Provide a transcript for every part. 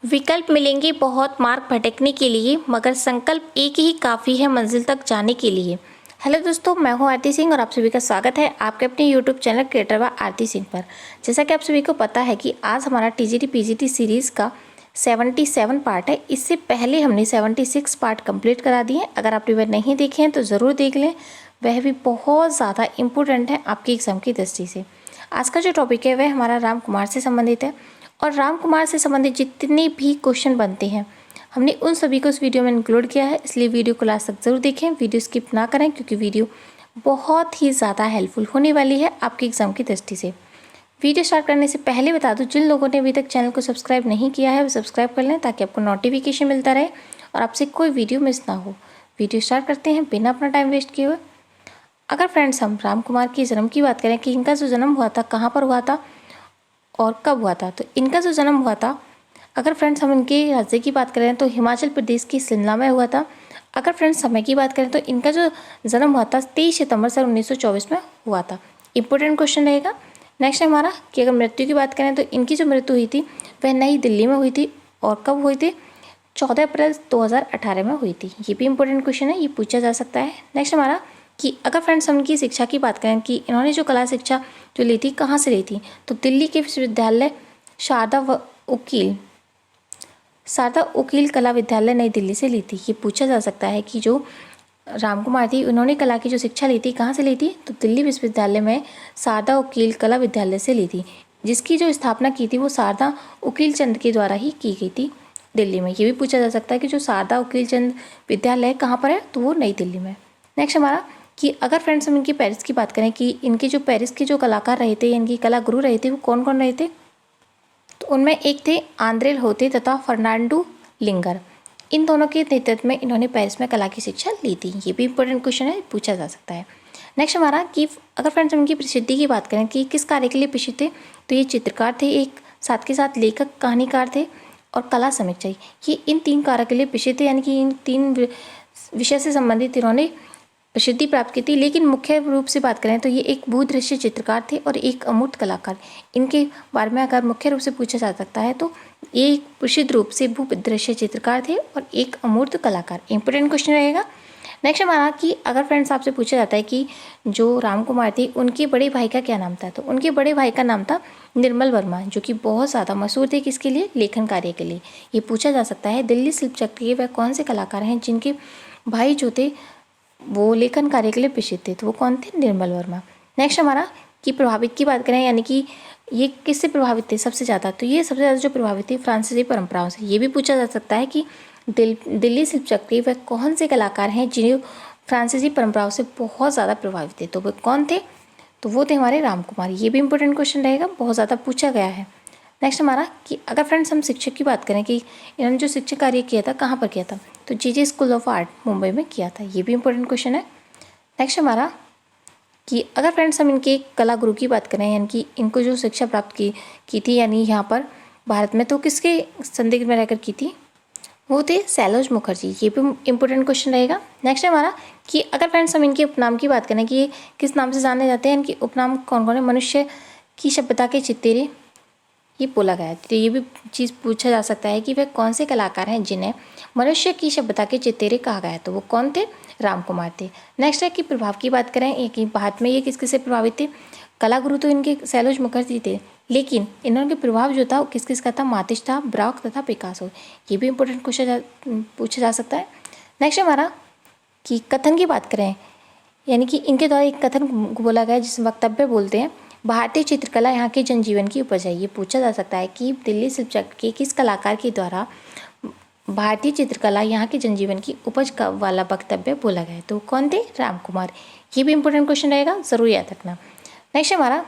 विकल्प मिलेंगे बहुत मार्ग भटकने के लिए, मगर संकल्प एक ही काफ़ी है मंजिल तक जाने के लिए। हेलो दोस्तों, मैं हूं आरती सिंह और आप सभी का स्वागत है आपके अपने यूट्यूब चैनल क्रिएटर व आरती सिंह पर। जैसा कि आप सभी को पता है कि आज हमारा टीजीटी पीजीटी सीरीज़ का 77 पार्ट है। इससे पहले हमने 76 पार्ट कंप्लीट करा दिए। अगर आपने वह नहीं देखे हैं तो ज़रूर देख लें, वह भी बहुत ज़्यादा इम्पोर्टेंट है आपकी एग्ज़ाम की दृष्टि से। आज का जो टॉपिक है वह हमारा राम कुमार से संबंधित है और राम कुमार से संबंधित जितने भी क्वेश्चन बनते हैं हमने उन सभी को इस वीडियो में इंक्लूड किया है। इसलिए वीडियो को लास्ट तक जरूर देखें, वीडियो स्किप ना करें, क्योंकि वीडियो बहुत ही ज़्यादा हेल्पफुल होने वाली है आपके एग्ज़ाम की दृष्टि से। वीडियो स्टार्ट करने से पहले बता दूं, जिन लोगों ने अभी तक चैनल को सब्सक्राइब नहीं किया है वो सब्सक्राइब कर लें ताकि आपको नोटिफिकेशन मिलता रहे और आपसे कोई वीडियो मिस ना हो। वीडियो स्टार्ट करते हैं बिना अपना टाइम वेस्ट किए हुए। अगर फ्रेंड्स हम राम कुमार के जन्म की बात करें कि इनका जो जन्म हुआ था कहाँ पर हुआ था और कब हुआ था, तो इनका जो जन्म हुआ था, अगर फ्रेंड्स हम इनके राज्य की बात करें तो हिमाचल प्रदेश के शिमला में हुआ था। अगर फ्रेंड्स समय की बात करें तो इनका जो जन्म हुआ था 23 सितंबर सन 1924 में हुआ था। इंपॉर्टेंट क्वेश्चन रहेगा। नेक्स्ट है हमारा कि अगर मृत्यु की बात करें तो इनकी जो मृत्यु हुई थी वह नई दिल्ली में हुई थी और कब हुई थी, 14 अप्रैल 2018 में हुई थी। ये भी इंपॉर्टेंट क्वेश्चन है, ये पूछा जा सकता है। नेक्स्ट हमारा कि अगर फ्रेंड्स हम इनकी शिक्षा की बात करें कि इन्होंने जो कला शिक्षा जो ली थी कहाँ से ली थी, तो दिल्ली के विश्वविद्यालय शारदा उकील कला विद्यालय नई दिल्ली से ली थी। ये पूछा जा सकता है कि जो राम कुमार थी उन्होंने कला की जो शिक्षा ली थी कहाँ से ली थी, तो दिल्ली विश्वविद्यालय में शारदा उकील कला विद्यालय से ली थी, जिसकी जो स्थापना की थी वो शारदा उकील चंद के द्वारा ही की गई थी दिल्ली में। ये भी पूछा जा सकता है कि जो शारदा उकील चंद विद्यालय कहाँ पर है, तो वो नई दिल्ली में। नेक्स्ट हमारा कि अगर फ्रेंड्स हम इनकी पेरिस की बात करें कि इनके जो पेरिस के जो कलाकार रहे थे, इनकी कला गुरु रहे थे, वो कौन कौन रहे थे, तो उनमें एक थे आंद्रे होते तथा फर्नांडो लिंगर। इन दोनों के नेतृत्व में इन्होंने पेरिस में कला की शिक्षा ली थी। ये भी इंपॉर्टेंट क्वेश्चन है, पूछा जा सकता है। नेक्स्ट हमारा कि अगर फ्रेंड्स हम इनकी प्रसिद्धि की बात करें कि किस कार्य के लिए प्रसिद्ध थे, तो ये चित्रकार थे, एक साथ के साथ लेखक कहानीकार थे और कला समीक्षक। ये इन 3 कार्य के लिए प्रसिद्ध थे, यानी कि इन 3 विषय से संबंधित इन्होंने प्रसिद्धि प्राप्त की थी। लेकिन मुख्य रूप से बात करें तो ये एक भूदृश्य चित्रकार थे और एक अमूर्त कलाकार। इनके बारे में अगर मुख्य रूप से पूछा जा सकता है तो ये एक प्रसिद्ध रूप से भूदृश्य चित्रकार थे और एक अमूर्त कलाकार। इंपॉर्टेंट क्वेश्चन रहेगा। नेक्स्ट हमारा कि अगर फ्रेंड्स आपसे पूछा जाता है कि जो राम कुमार थे उनके बड़े भाई का क्या नाम था, तो उनके बड़े भाई का नाम था निर्मल वर्मा, जो कि बहुत ज़्यादा मशहूर थे किसके लिए, लेखन कार्य के लिए। ये पूछा जा सकता है दिल्ली शिल्प चक्र के वह कौन से कलाकार हैं जिनके भाई जो थे वो लेखन कार्य के लिए प्रसिद्ध थे, तो वो कौन थे, निर्मल वर्मा। नेक्स्ट हमारा कि प्रभावित की बात करें, यानी कि ये किससे प्रभावित थे सबसे ज़्यादा, तो ये सबसे ज़्यादा जो प्रभावित थे फ्रांसीसी परंपराओं से। ये भी पूछा जा सकता है कि दिल्ली शिल्प चक्र वह कौन से कलाकार हैं जिन्हें फ्रांसीसी परंपराओं से बहुत ज़्यादा प्रभावित थे, तो वो कौन थे, तो वो थे हमारे राम कुमार। ये भी इंपॉर्टेंट क्वेश्चन रहेगा, बहुत ज़्यादा पूछा गया है। नेक्स्ट हमारा कि अगर फ्रेंड्स हम शिक्षक की बात करें कि इन्होंने जो शिक्षक कार्य किया था कहाँ पर किया था, तो जे स्कूल ऑफ आर्ट मुंबई में किया था। ये भी इंपॉर्टेंट क्वेश्चन है। नेक्स्ट हमारा कि अगर फ्रेंड्स हम इनके कला गुरु की बात करें, यानी कि इनको जो शिक्षा प्राप्त की थी यानी यहाँ पर भारत में, तो किसके संदिग्ध में रहकर की थी, वो थे सैलोज मुखर्जी। ये भी इंपॉर्टेंट क्वेश्चन रहेगा। नेक्स्ट हमारा कि अगर फ्रेंड्स हम इनके उपनाम की बात करें कि ये किस नाम से जाने जाते हैं, इनके उपनाम कौन कौन है, मनुष्य की सभ्यता के चित्तेरे ये बोला गया है। तो ये भी चीज़ पूछा जा सकता है कि वह कौन से कलाकार हैं जिन्हें मनुष्य की सभ्यता के चित्तेरे कहा गया है, तो वो कौन थे, राम कुमार थे। नेक्स्ट है कि प्रभाव की बात करें, एक ही भारत में ये किस किस से प्रभावित थे, कला गुरु तो इनके सैलोज मुखर्जी थे, लेकिन इनके प्रभाव जो था वो किस किस का था, मातिश था, ब्रॉक तथा पिकासो। ये भी इंपॉर्टेंट क्वेश्चन पूछा जा सकता है। नेक्स्ट हमारा कि कथन की बात करें, यानी कि इनके द्वारा एक कथन बोला गया जिस वक्तव्य बोलते हैं, भारतीय चित्रकला यहाँ के जनजीवन की उपज है। ये पूछा जा सकता है कि दिल्ली शिल्प चक्र के किस कलाकार के द्वारा भारतीय चित्रकला यहाँ के जनजीवन की उपज का वाला वक्तव्य बोला गया है, तो कौन थे, राम कुमार। ये भी इंपॉर्टेंट क्वेश्चन रहेगा, ज़रूर याद रखना। नेक्स्ट हमारा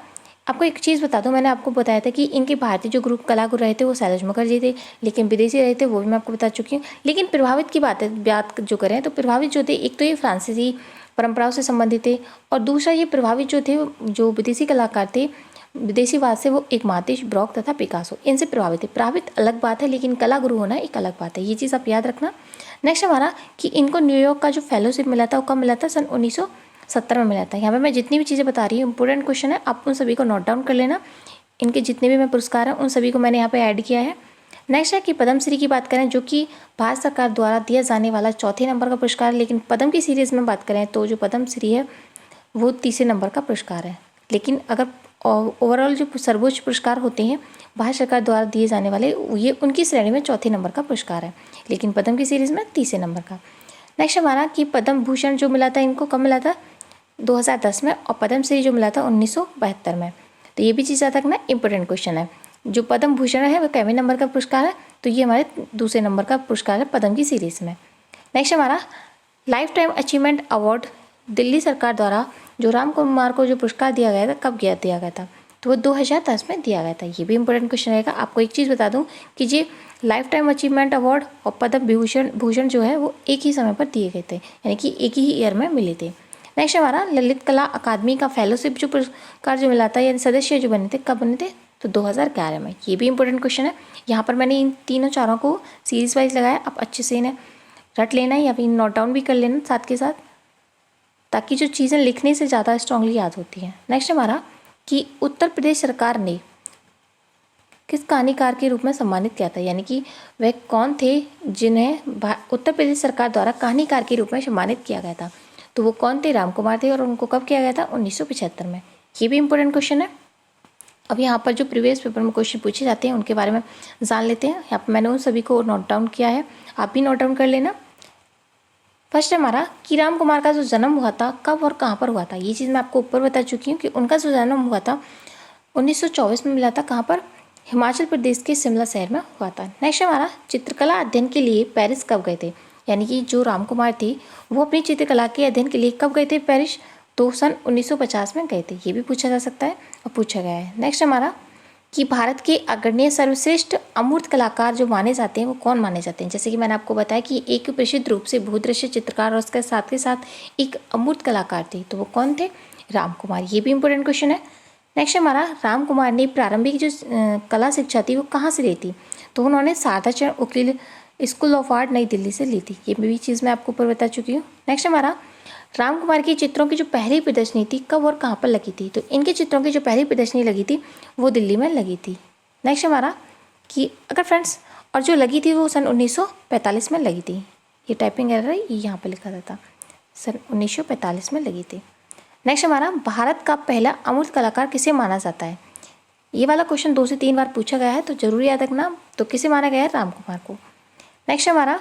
आपको एक चीज़ बता दूं, मैंने आपको बताया था कि इनके भारतीय जो कला गुरु रहे थे वो सैलोज मुखर्जी थे, लेकिन विदेशी रहे थे वो भी मैं आपको बता चुकी हूँ। लेकिन प्रभावित की बात जो करें तो प्रभावित जो थे, एक तो ये फ्रांसीसी परंपराओं से संबंधित थे और दूसरा ये प्रभावित जो थे जो विदेशी कलाकार थे विदेशीवाद से, वो एक मातिश, ब्रॉक तथा पिकासो, इनसे प्रभावित थे। प्रभावित अलग बात है लेकिन कला गुरु होना एक अलग बात है, ये चीज़ आप याद रखना। नेक्स्ट हमारा कि इनको न्यूयॉर्क का जो फेलोशिप मिला था वो कब मिला था, सन 1970 में मिला था। यहाँ पे मैं जितनी भी चीज़ें बता रही हूँ इंपॉर्टेंट क्वेश्चन है, आप उन सभी को नोट डाउन कर लेना। इनके जितने भी मैं पुरस्कार हैं उन सभी को मैंने यहाँ पे ऐड किया है। नेक्स्ट है कि पद्मश्री की बात करें, जो कि भारत सरकार द्वारा दिया जाने वाला चौथे नंबर का पुरस्कार है, लेकिन पद्म की सीरीज़ में बात करें तो जो पद्मश्री है वो तीसरे नंबर का पुरस्कार है। लेकिन अगर ओवरऑल जो सर्वोच्च पुरस्कार होते हैं भारत सरकार द्वारा दिए जाने वाले, ये उनकी श्रेणी में चौथे नंबर का पुरस्कार है, लेकिन पद्म की सीरीज़ में तीसरे नंबर का। नेक्स्ट हमारा कि पद्म भूषण जो मिला था इनको कब मिला था, 2010 में, और पद्मश्री जो मिला था 1972 में। तो ये भी चीज़ याद रखना, इंपॉर्टेंट क्वेश्चन है। जो पद्म भूषण है वो कितवें नंबर का पुरस्कार है, तो ये हमारे दूसरे नंबर का पुरस्कार है पद्म की सीरीज़ में। नेक्स्ट हमारा life time achievement award Delhi सरकार द्वारा जो राम कुमार को जो पुरस्कार दिया गया था कब दिया गया था, तो वो 2010 में दिया गया था। ये भी इंपॉर्टेंट क्वेश्चन रहेगा। आपको एक चीज़ बता दूं कि ये लाइफ टाइम अचीवमेंट अवार्ड और पद्म भूषण जो है वो एक ही समय पर दिए गए थे, यानी कि एक ही ईयर में मिले थे। नेक्स्ट हमारा ललित कला अकादमी का फेलोशिप जो पुरस्कार जो मिला था, यानी सदस्य जो बने थे कब बने थे, तो 2011 में। ये भी इंपॉर्टेंट क्वेश्चन है। यहाँ पर मैंने इन तीनों चारों को सीरीज वाइज लगाया, आप अच्छे से इन्हें रट लेना या फिर नोट डाउन भी कर लेना साथ के साथ, ताकि जो चीज़ें लिखने से ज़्यादा स्ट्रांगली याद होती हैं। नेक्स्ट हमारा कि उत्तर प्रदेश सरकार ने किस कहानीकार के रूप में सम्मानित किया था, यानी कि वह कौन थे जिन्हें उत्तर प्रदेश सरकार द्वारा कहानीकार के रूप में सम्मानित किया गया था, तो वो कौन थे, राम कुमार थे, और उनको कब किया गया था, 1975 में। ये भी इंपॉर्टेंट क्वेश्चन है। अब यहाँ पर जो प्रीवियस पेपर में क्वेश्चन पूछे जाते हैं उनके बारे में जान लेते हैं। यहाँ पर मैंने उन सभी को नोट डाउन किया है, आप भी नोट डाउन कर लेना। फर्स्ट हमारा कि राम कुमार का जो जन्म हुआ था कब और कहाँ पर हुआ था, ये चीज़ मैं आपको ऊपर बता चुकी हूँ कि उनका जो जन्म हुआ था 1924 में मिला था। कहाँ पर, हिमाचल प्रदेश के शिमला शहर में हुआ था। नेक्स्ट हमारा चित्रकला अध्ययन के लिए पेरिस कब गए थे, यानी कि जो राम कुमार थे वो अपनी चित्रकला के अध्ययन के लिए कब गए थे पेरिस, तो सन 1950 में गए थे। ये भी पूछा जा सकता है और पूछा गया है। नेक्स्ट हमारा कि भारत के अग्रणी सर्वश्रेष्ठ अमूर्त कलाकार जो माने जाते हैं वो कौन माने जाते हैं, जैसे कि मैंने आपको बताया कि एक प्रसिद्ध रूप से भूदृश्य चित्रकार और उसके साथ के साथ एक अमूर्त कलाकार थे, तो वो कौन थे, राम कुमार। ये भी इंपॉर्टेंट क्वेश्चन है। नेक्स्ट हमारा राम कुमार ने प्रारंभिक जो कला शिक्षा थी वो कहाँ से ली थी, तो उन्होंने शारदा चरण उकील स्कूल ऑफ आर्ट नई दिल्ली से ली थी। ये भी चीज़ मैं आपको ऊपर बता चुकी हूँ। नेक्स्ट हमारा राम कुमार की चित्रों की जो पहली प्रदर्शनी थी कब और कहाँ पर लगी थी, तो इनके चित्रों की जो पहली प्रदर्शनी लगी थी वो दिल्ली में लगी थी। नेक्स्ट हमारा कि अगर फ्रेंड्स, और जो लगी थी वो सन 1945 में लगी थी। ये टाइपिंग एरर है, ये यहाँ पर लिखा था, सन 1945 में लगी थी। नेक्स्ट हमारा भारत का पहला अमूर्त कलाकार किसे माना जाता है, ये वाला क्वेश्चन 2 से 3 बार पूछा गया है, तो जरूर याद रखना। तो किसे माना गया है, राम कुमार को। नेक्स्ट हमारा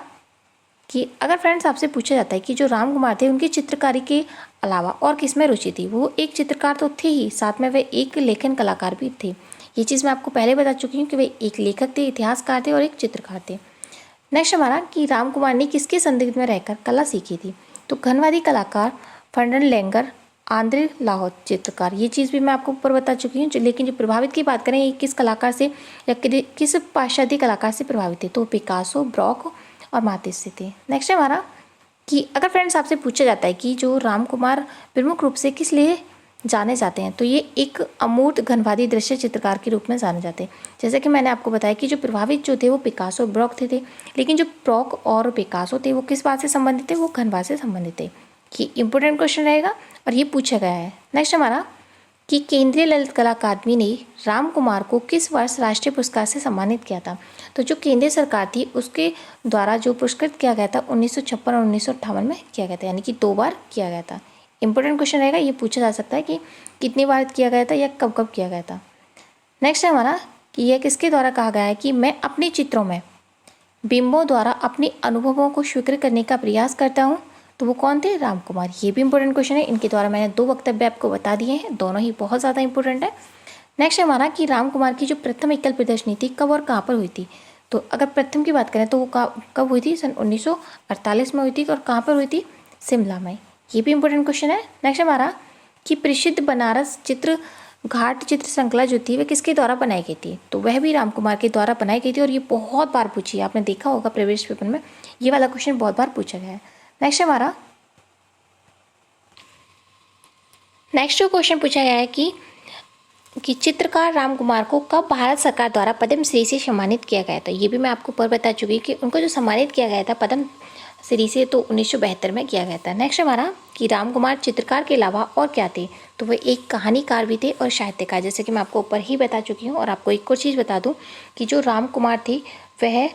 कि अगर फ्रेंड्स आपसे पूछा जाता है कि जो राम कुमार थे उनकी चित्रकारी के अलावा और किस में रुचि थी, वो एक चित्रकार तो थे ही, साथ में वे एक लेखन कलाकार भी थे। ये चीज़ मैं आपको पहले बता चुकी हूँ कि वे एक लेखक थे, इतिहासकार थे और एक चित्रकार थे। नेक्स्ट हमारा कि राम कुमार ने किसके संदिग्ध में रहकर कला सीखी थी, तो घनवादी कलाकार फर्डिनेंड लेंगर, आंद्रे लाहोर चित्रकार। ये चीज़ भी मैं आपको ऊपर बता चुकी हूँ। लेकिन जो प्रभावित की बात करें, ये किस कलाकार से या किस पाश्चात्य कलाकार से प्रभावित थे, तो पिकासो, ब्रॉक और मातिस से थे। नेक्स्ट है हमारा कि अगर फ्रेंड्स आपसे पूछा जाता है कि जो राम कुमार प्रमुख रूप से किस लिए जाने जाते हैं, तो ये एक अमूर्त घनवादी दृश्य चित्रकार के रूप में जाने जाते हैं। जैसे कि मैंने आपको बताया कि जो प्रभावित जो थे वो पिकासो, ब्रॉक थे, लेकिन जो ब्रॉक और पिकासो थे वो किस बात से संबंधित थे, वो घनवाद से संबंधित थे। कि इंपॉर्टेंट क्वेश्चन रहेगा और ये पूछा गया है। नेक्स्ट हमारा कि केंद्रीय ललित कला अकादमी ने राम कुमार को किस वर्ष राष्ट्रीय पुरस्कार से सम्मानित किया था, तो जो केंद्रीय सरकार थी उसके द्वारा जो पुरस्कृत किया गया था 1956 और 1958 में किया गया था, यानी कि 2 बार किया गया था। इंपॉर्टेंट क्वेश्चन रहेगा, ये पूछा जा सकता है कि कितनी बार किया गया था या कब कब किया गया था। नेक्स्ट है हमारा कि यह किसके द्वारा कहा गया है कि मैं अपने चित्रों में बिंबों द्वारा अपने अनुभवों को स्वीकार करने का प्रयास करता हूँ, तो वो कौन थे, राम कुमार। ये भी इंपॉर्टेंट क्वेश्चन है। इनके द्वारा मैंने 2 वक्तव्य आपको बता दिए हैं, दोनों ही बहुत ज़्यादा इंपॉर्टेंट है। नेक्स्ट है हमारा कि राम कुमार की जो प्रथम एकल प्रदर्शनी थी कब और कहाँ पर हुई थी, तो अगर प्रथम की बात करें तो वो कब हुई थी, सन 1948 में हुई थी और कहाँ पर हुई थी, शिमला में। ये भी इंपॉर्टेंट क्वेश्चन है। नेक्स्ट हमारा कि प्रसिद्ध बनारस चित्र घाट चित्र श्रृंखला जो थी वह किसके द्वारा बनाई गई थी, तो वह भी राम कुमार के द्वारा बनाई गई थी और ये बहुत बार पूछी है, आपने देखा होगा प्रीवियस पेपर में ये वाला क्वेश्चन बहुत बार पूछा गया है। नेक्स्ट हमारा नेक्स्ट जो क्वेश्चन पूछा गया है कि चित्रकार राम कुमार को कब भारत सरकार द्वारा पद्मश्री से सम्मानित किया गया था। ये भी मैं आपको ऊपर बता चुकी कि उनको जो सम्मानित किया गया था पद्मश्री से तो 1972 में किया गया था। नेक्स्ट हमारा कि राम कुमार चित्रकार के अलावा और क्या थे, तो वो एक कहानीकार भी थे और साहित्यकार, जैसे कि मैं आपको ऊपर ही बता चुकी हूँ। और आपको एक और चीज़ बता दूँ कि जो राम कुमार थे वह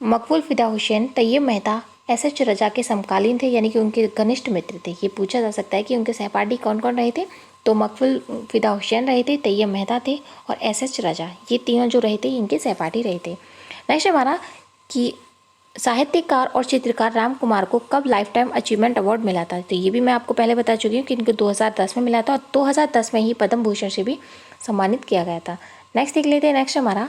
मकबूल फिदा हुसैन, तैयब मेहता, एस.एच. रजा के समकालीन थे, यानी कि उनके घनिष्ठ मित्र थे। ये पूछा जा सकता है कि उनके सहपाठी कौन कौन रहे थे। तो मकबूल फिदा हुसैन रहे थे, तैयब मेहता थे और एस.एच. रजा, ये तीनों जो रहे थे इनके सहपाठी रहे थे। नेक्स्ट हमारा कि साहित्यकार और चित्रकार राम कुमार को कब लाइफ टाइम अचीवमेंट अवार्ड मिला था। तो ये भी मैं आपको पहले बता चुकी हूँ कि इनको 2010 में मिला था और 2010 में ही पद्म भूषण से भी सम्मानित किया गया था। नेक्स्ट देख लेते हैं। नेक्स्ट हमारा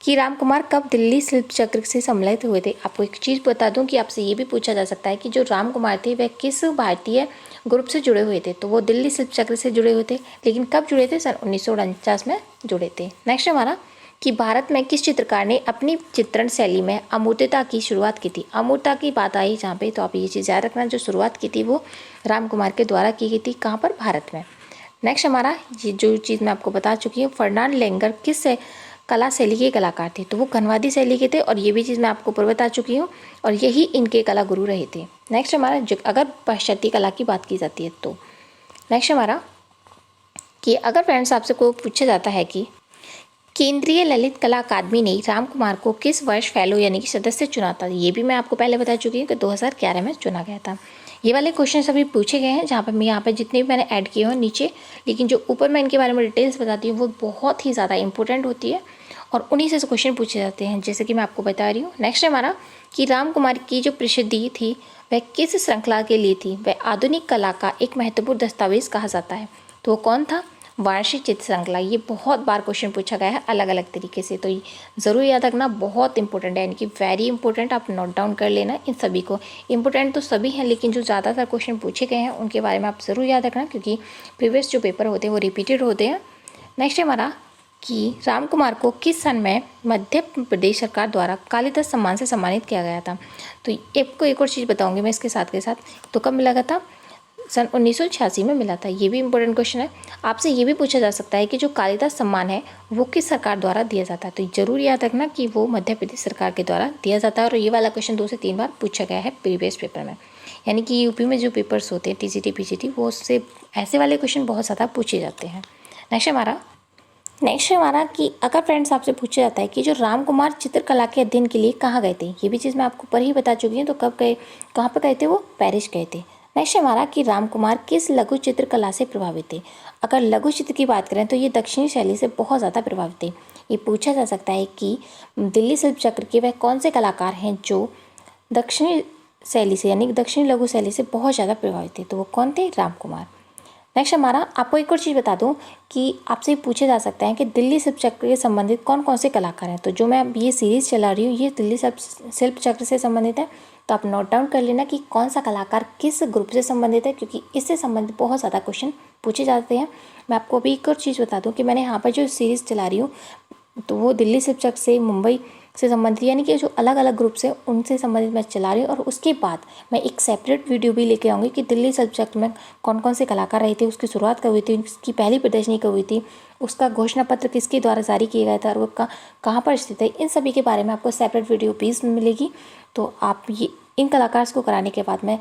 कि राम कुमार कब दिल्ली शिल्प चक्र से सम्मानित हुए थे। आपको एक चीज़ बता दूं कि आपसे ये भी पूछा जा सकता है कि जो राम कुमार थे वह किस भारतीय ग्रुप से जुड़े हुए थे। तो वो दिल्ली शिल्प चक्र से जुड़े हुए थे, लेकिन कब जुड़े थे? सन 1949 में जुड़े थे। नेक्स्ट हमारा कि भारत में किस चित्रकार ने अपनी चित्रण शैली में अमूर्तता की शुरुआत की थी। अमूर्तता की बात आई जहाँ पे, तो आप ये चीज़ याद रखना, जो शुरुआत की थी वो राम कुमार के द्वारा की गई थी। कहाँ पर? भारत में। नेक्स्ट हमारा ये जो चीज़ मैं आपको बता चुकी हूँ, फर्नांड लेंगर किस कला शैली के कलाकार थे। तो वो घनवादी शैली के थे और ये भी चीज़ मैं आपको ऊपर बता चुकी हूँ और यही इनके कला गुरु रहे थे। नेक्स्ट हमारा अगर पाश्चात्य कला की बात की जाती है तो नेक्स्ट हमारा कि अगर फ्रेंड्स आपसे कोई पूछा जाता है कि केंद्रीय ललित कला अकादमी ने राम कुमार को किस वर्ष फेलो यानी कि सदस्य चुना था। ये भी मैं आपको पहले बता चुकी हूँ कि 2011 में चुना गया था। ये वाले क्वेश्चन सभी पूछे गए हैं, जहाँ पर मैं यहाँ पर जितने भी मैंने ऐड किए हैं नीचे, लेकिन जो ऊपर मैं इनके बारे में डिटेल्स बताती हूँ वो बहुत ही ज़्यादा इंपॉर्टेंट होती है और उन्हीं से क्वेश्चन पूछे जाते हैं, जैसे कि मैं आपको बता रही हूँ। नेक्स्ट हमारा कि राम कुमार की जो प्रसिद्धि थी वह किस श्रृंखला के लिए थी। वह आधुनिक कला का एक महत्वपूर्ण दस्तावेज कहा जाता है। तो वो कौन था? वार्षिक चित्र श्रृंखला। ये बहुत बार क्वेश्चन पूछा गया है अलग अलग तरीके से, तो ये ज़रूर याद रखना, बहुत इंपॉर्टेंट है, यानी कि वेरी इंपॉर्टेंट। आप नोट डाउन कर लेना इन सभी को। इंपॉर्टेंट तो सभी हैं, लेकिन जो ज़्यादातर क्वेश्चन पूछे गए हैं उनके बारे में आप ज़रूर याद रखना, क्योंकि प्रीवियस जो पेपर होते हैं वो रिपीटेड होते हैं। नेक्स्ट हमारा कि राम कुमार को किस सन में मध्य प्रदेश सरकार द्वारा कालिदास सम्मान से सम्मानित किया गया था। तो आपको एक और चीज़ बताऊंगी मैं इसके साथ के साथ, तो कब मिला था? सन 1986 में मिला था। ये भी इंपॉर्टेंट क्वेश्चन है। आपसे ये भी पूछा जा सकता है कि जो कालिदास सम्मान है वो किस सरकार द्वारा दिया जाता है। तो जरूर याद रखना कि वो मध्य प्रदेश सरकार के द्वारा दिया जाता है और ये वाला क्वेश्चन 2 से 3 बार पूछा गया है प्रीवियस पेपर में, यानी कि यूपी में जो पेपर्स होते हैं टीजीटी पीजीटी, वो उससे ऐसे वाले क्वेश्चन बहुत ज़्यादा पूछे जाते हैं। नेक्स्ट हमारा कि अगर फ्रेंड्स आपसे पूछा जाता है कि जो राम कुमार चित्रकला के अध्ययन के लिए कहाँ गए थे। ये भी चीज़ मैं आपको पर ही बता चुकी हूँ। तो कब गए, कहाँ पर गए थे? वो पेरिस गए थे। नेक्स्ट हमारा कि राम कुमार किस लघु चित्रकला से प्रभावित थे। अगर लघु चित्र की बात करें तो ये दक्षिणी शैली से बहुत ज़्यादा प्रभावित थे। ये पूछा जा सकता है कि दिल्ली शिल्प चक्र के वह कौन से कलाकार हैं जो दक्षिणी शैली से यानी दक्षिणी लघु शैली से बहुत ज़्यादा प्रभावित थे। तो वो कौन थे? राम कुमार। नेक्स्ट हमारा आपको एक और चीज़ बता दूं कि आपसे पूछा जा सकता है कि दिल्ली शिल्प चक्र से संबंधित कौन कौन से कलाकार हैं। तो जो मैं अब ये सीरीज़ चला रही हूँ ये दिल्ली शिल्प चक्र से संबंधित है, तो आप नोट डाउन कर लेना कि कौन सा कलाकार किस ग्रुप से संबंधित है, क्योंकि इससे संबंधित बहुत ज़्यादा क्वेश्चन पूछे जाते हैं। मैं आपको अभी एक और चीज़ बता दूँ कि मैंने यहाँ पर जो सीरीज़ चला रही हूँ तो वो दिल्ली शिल्प चक्र से, मुंबई से संबंधित, यानी कि जो अलग अलग ग्रुप से उनसे संबंधित मैं चला रही हूँ। और उसके बाद मैं एक सेपरेट वीडियो भी लेके आऊँगी कि दिल्ली शिल्प चक्र में कौन कौन से कलाकार रहे थे, उसकी शुरुआत कब हुई थी, उसकी पहली प्रदर्शनी कब हुई थी, उसका घोषणा पत्र किसके द्वारा जारी किया गया था और वो कहाँ पर स्थित है। इन सभी के बारे में आपको सेपरेट वीडियो प्लीज मिलेगी। तो आप ये इन कलाकार को कराने के बाद मैं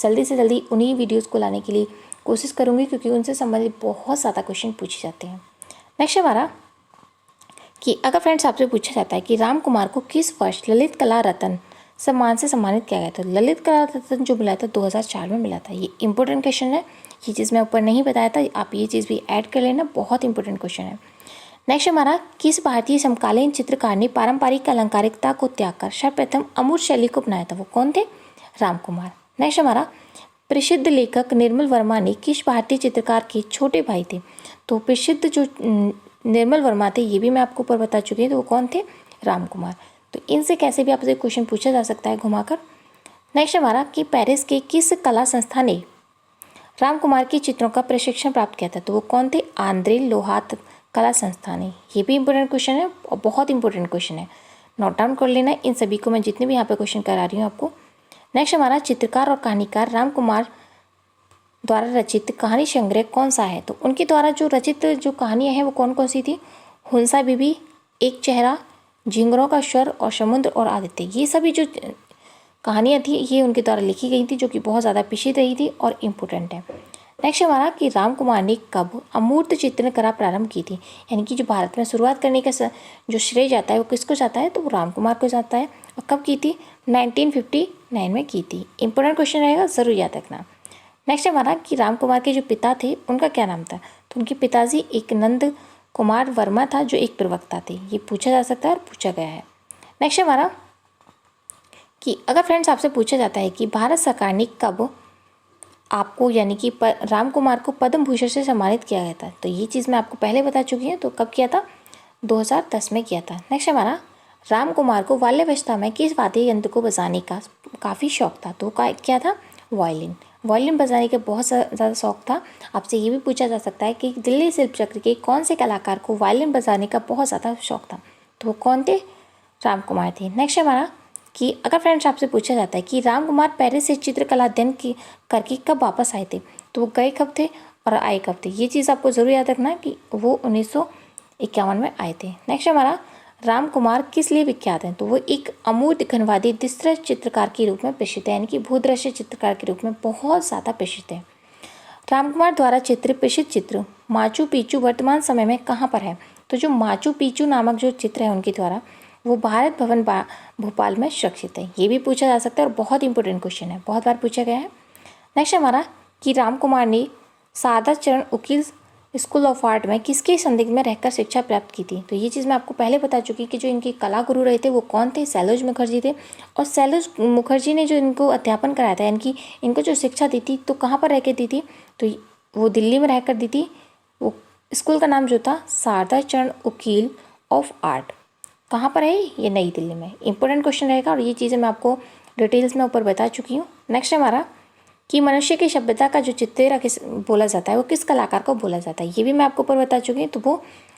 जल्दी से जल्दी उन्हीं वीडियोज़ को लाने के लिए कोशिश करूँगी, क्योंकि उनसे संबंधित बहुत ज़्यादा क्वेश्चन पूछे जाते हैं। नेक्स्ट हमारा कि अगर फ्रेंड्स आपसे पूछा जाता है कि राम कुमार को किस वर्ष ललित कला रत्न सम्मान से सम्मानित किया गया था। ललित कला रत्न जो मिला था 2004 में मिला था। ये इंपॉर्टेंट क्वेश्चन है, ये चीज़ मैं ऊपर नहीं बताया था, आप ये चीज़ भी ऐड कर लेना, बहुत इंपॉर्टेंट क्वेश्चन है। नेक्स्ट हमारा किस भारतीय समकालीन चित्रकार ने पारंपरिक अलंकारिकता को त्याग कर सर्वप्रथम अमूर्त शैली को अपनाया था। वो कौन थे? राम कुमार। नेक्स्ट हमारा प्रसिद्ध लेखक निर्मल वर्मा ने किस भारतीय चित्रकार के छोटे भाई थे। तो प्रसिद्ध जो निर्मल वर्मा थे ये भी मैं आपको ऊपर बता चुकी हूँ, तो वो कौन थे? राम कुमार। तो इनसे कैसे भी आपसे क्वेश्चन पूछा जा सकता है घुमाकर। नेक्स्ट हमारा कि पेरिस के किस कला संस्था ने राम कुमार के चित्रों का प्रशिक्षण प्राप्त किया था। तो वो कौन थे? आंद्रे लोहात कला संस्था ने। ये भी इंपॉर्टेंट क्वेश्चन है और बहुत इंपॉर्टेंट क्वेश्चन है, नोट डाउन कर लेना इन सभी को, मैं जितने भी यहाँ पे क्वेश्चन करा रही हूँ आपको। नेक्स्ट हमारा चित्रकार और कहानीकार राम कुमार द्वारा रचित कहानी संग्रह कौन सा है। तो उनके द्वारा जो रचित जो कहानियाँ हैं वो कौन कौन सी थी? हुंसा बीबी, एक चेहरा, झिंगरों का स्वर और समुद्र और आदित्य। ये सभी जो कहानियाँ थी ये उनके द्वारा लिखी गई थी, जो कि बहुत ज़्यादा प्रसिद्ध रही थी और इम्पोर्टेंट है। नेक्स्ट हमारा कि राम कुमार ने कब अमूर्त चित्रकला प्रारंभ की थी, यानी कि जो भारत में शुरुआत करने का जो श्रेय जाता है वो किसको जाता है, तो वो राम कुमार को जाता है। और कब की थी, 1959 में की थी। इंपॉर्टेंट क्वेश्चन रहेगा, ज़रूर याद रखना। नेक्स्ट हमारा कि राम कुमार के जो पिता थे उनका क्या नाम था, तो उनके पिताजी एक नंद कुमार वर्मा था जो एक प्रवक्ता थे। ये पूछा जा सकता है और पूछा गया है। नेक्स्ट हमारा कि अगर फ्रेंड्स आपसे पूछा जाता है कि भारत सरकार ने कब आपको यानी कि राम कुमार को पद्म भूषण से सम्मानित किया गया था, तो ये चीज़ मैं आपको पहले बता चुकी हूँ। तो कब किया था, 2010 में किया था। नेक्स्ट हमारा राम कुमार को बाल्यावस्था में किस वाद्य यंत्र को बजाने का काफ़ी शौक था, तो क्या था, वायलिन बजाने का बहुत ज़्यादा शौक था। आपसे ये भी पूछा जा सकता है कि दिल्ली शिल्प चक्र के कौन से कलाकार को वायलिन बजाने का बहुत ज़्यादा शौक था, तो वो कौन थे, राम कुमार थे। नेक्स्ट हमारा कि अगर फ्रेंड्स आपसे पूछा जाता है कि राम कुमार पेरिस से चित्रकला अध्ययन करके कब वापस आए थे, तो वो गए कब थे और आए कब थे। ये चीज़ आपको ज़रूर याद रखना कि वो 1951 में आए थे। नेक्स्ट हमारा राम कुमार किस लिए विख्यात हैं, तो वो एक अमूर्त घनवादी दृश्य चित्रकार के रूप में प्रसिद्ध है, यानी कि भूदृश्य चित्रकार के रूप में बहुत ज़्यादा प्रसिद्ध है। राम कुमार द्वारा चित्रित प्रसिद्ध चित्र माचू पिच्चू वर्तमान समय में कहाँ पर है, तो जो माचू पिच्चू नामक जो चित्र है उनके द्वारा वो भारत भवन भोपाल में सुरक्षित है। ये भी पूछा जा सकता है और बहुत इंपॉर्टेंट क्वेश्चन है, बहुत बार पूछा गया है। नेक्स्ट हमारा कि राम कुमार ने शारदा चरण उकील स्कूल ऑफ आर्ट में किसके संदिग्ध में रहकर शिक्षा प्राप्त की थी, तो ये चीज़ मैं आपको पहले बता चुकी कि जो इनके कला गुरु रहे थे वो कौन थे, सैलोज मुखर्जी थे। और सैलोज मुखर्जी ने जो इनको अध्यापन कराया था, यानी कि इनको जो शिक्षा दी थी, तो कहाँ पर रह के दी थी, तो वो दिल्ली में रहकर दी थी। वो स्कूल का नाम जो था शारदा चरण उकील ऑफ आर्ट, कहाँ पर है, ये नई दिल्ली में। इंपॉर्टेंट क्वेश्चन रहेगा और ये चीज़ें मैं आपको डिटेल्स में ऊपर बता चुकी हूँ। नेक्स्ट हमारा कि मनुष्य की सभ्यता का जो चित्तेरा किस बोला जाता है वो किस कलाकार को बोला जाता है, ये भी मैं आपको ऊपर बता चुकी हूँ, तो वो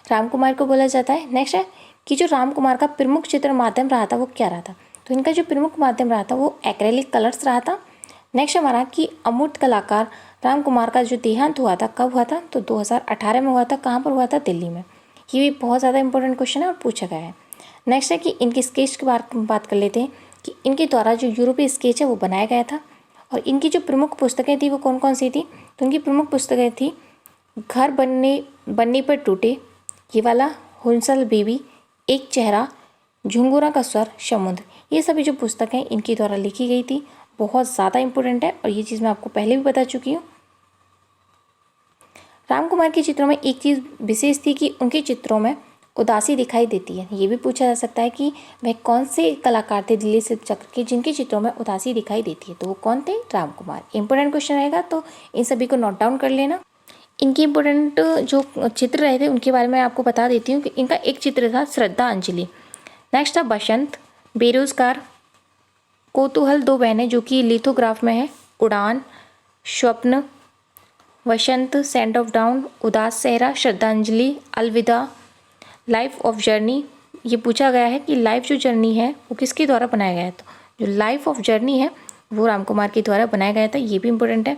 राम कुमार को बोला जाता है। नेक्स्ट है कि जो राम कुमार का प्रमुख चित्र माध्यम रहा था वो क्या रहा था, तो इनका जो प्रमुख माध्यम रहा था वो एक्रेलिक कलर्स रहा था। नेक्स्ट हमारा कि अमूर्त कलाकार राम कुमार का जो देहांत हुआ था कब हुआ था, तो 2018 में हुआ था। कहाँ पर हुआ था, दिल्ली में। ये भी बहुत ज़्यादा इंपॉर्टेंट क्वेश्चन है और पूछा गया है। नेक्स्ट है कि इनके स्केच की बात कर लेते हैं कि इनके द्वारा जो यूरोपीय स्केच है वो बनाया गया था। और इनकी जो प्रमुख पुस्तकें थी वो कौन कौन सी थी, तो इनकी प्रमुख पुस्तकें थी घर बनने पर टूटे, ये वाला, हुंसल बेबी, एक चेहरा, झुंगुरा का स्वर, समुद्र। ये सभी जो पुस्तकें इनके द्वारा लिखी गई थी बहुत ज़्यादा इंपॉर्टेंट है और ये चीज़ मैं आपको पहले भी बता चुकी हूँ। राम कुमार के चित्रों में एक चीज़ विशेष थी कि उनके चित्रों में उदासी दिखाई देती है। ये भी पूछा जा सकता है कि वह कौन से कलाकार थे दिल्ली शिल्प चक्र के जिनके चित्रों में उदासी दिखाई देती है, तो वो कौन थे, राम कुमार। इंपॉर्टेंट क्वेश्चन रहेगा, तो इन सभी को नोट डाउन कर लेना। इनके इंपॉर्टेंट जो चित्र रहे थे उनके बारे में आपको बता देती हूँ कि इनका एक चित्र था श्रद्धांजलि। नेक्स्ट था बसंत, बेरोजगार, कौतूहल, दो बहनें जो कि लिथोग्राफ में है, उड़ान, स्वप्न, वसंत, सेंट ऑफ डाउन, उदास चेहरा, श्रद्धांजलि, अलविदा, लाइफ ऑफ जर्नी। ये पूछा गया है कि लाइफ जो जर्नी है वो किसके द्वारा बनाया गया है, तो जो लाइफ ऑफ जर्नी है वो राम कुमार के द्वारा बनाया गया था। ये भी इंपॉर्टेंट है।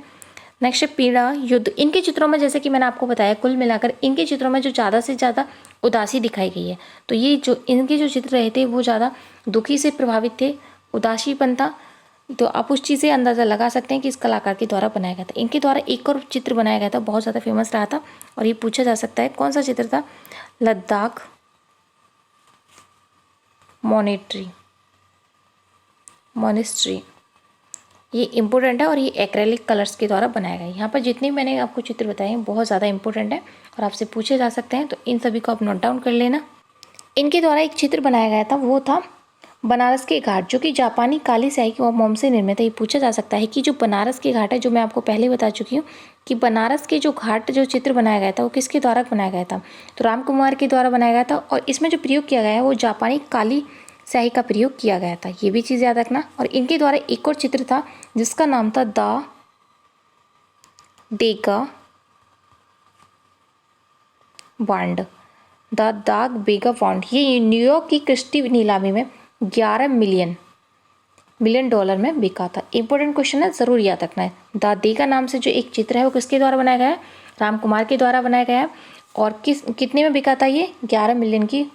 नेक्स्ट है पीड़ा, युद्ध। इनके चित्रों में जैसे कि मैंने आपको बताया कुल मिलाकर इनके चित्रों में जो ज़्यादा से ज़्यादा उदासी दिखाई गई है, तो ये जो इनके जो चित्र रहे थे वो ज़्यादा दुखी से प्रभावित थे, उदासीपन था। तो आप उस चीज़ से अंदाज़ा लगा सकते हैं कि इस कलाकार के द्वारा बनाया गया था। इनके द्वारा एक और चित्र बनाया गया था, बहुत ज़्यादा फेमस रहा था और ये पूछा जा सकता है कौन सा चित्र था, लद्दाख मोनेस्ट्री। ये इंपॉर्टेंट है और ये एक्रेलिक कलर्स के द्वारा बनाया गया है। यहाँ पर जितने मैंने आपको चित्र बताए हैं बहुत ज़्यादा इंपॉर्टेंट है और आपसे पूछे जा सकते हैं, तो इन सभी को आप नोट डाउन कर लेना। इनके द्वारा एक चित्र बनाया गया था, वो था बनारस के घाट, जो कि जापानी काली स्याही और मोम से निर्मित है। ये पूछा जा सकता है कि जो बनारस के घाट है, जो मैं आपको पहले बता चुकी हूँ कि बनारस के जो घाट जो चित्र बनाया गया था वो किसके द्वारा बनाया गया था, तो राम कुमार के द्वारा बनाया गया था। और इसमें जो प्रयोग किया गया है वो जापानी काली स्याही का प्रयोग किया गया था। ये भी चीज़ याद रखना। और इनके द्वारा एक और चित्र था जिसका नाम था द डेगा बॉन्ड, द दाग बेगा बॉन्ड। ये न्यूयॉर्क की क्रिस्टी नीलामी में 11 मिलियन डॉलर में बिका था। इंपॉर्टेंट क्वेश्चन है, ज़रूर याद रखना है। द देगा नाम से जो एक चित्र है वो किसके द्वारा बनाया गया है, राम कुमार के द्वारा बनाया गया है। और कितने में बिका था, ये 11 मिलियन की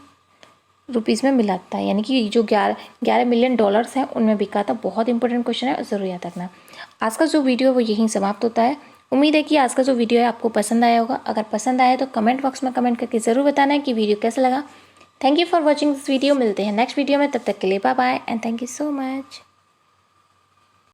रुपीज़ में मिला था, यानी कि जो 11 मिलियन डॉलर्स हैं उनमें बिका था। बहुत इंपॉर्टेंट क्वेश्चन है, ज़रूर याद रखना। आज का जो वीडियो है वो यहीं समाप्त होता है। उम्मीद है कि आज का जो वीडियो है आपको पसंद आया होगा। अगर पसंद आया तो कमेंट बॉक्स में कमेंट करके ज़रूर बताना है कि वीडियो कैसा लगा। Thank you for watching this video. मिलते हैं नेक्स्ट वीडियो में, तब तक के लिए bye bye and thank you so much.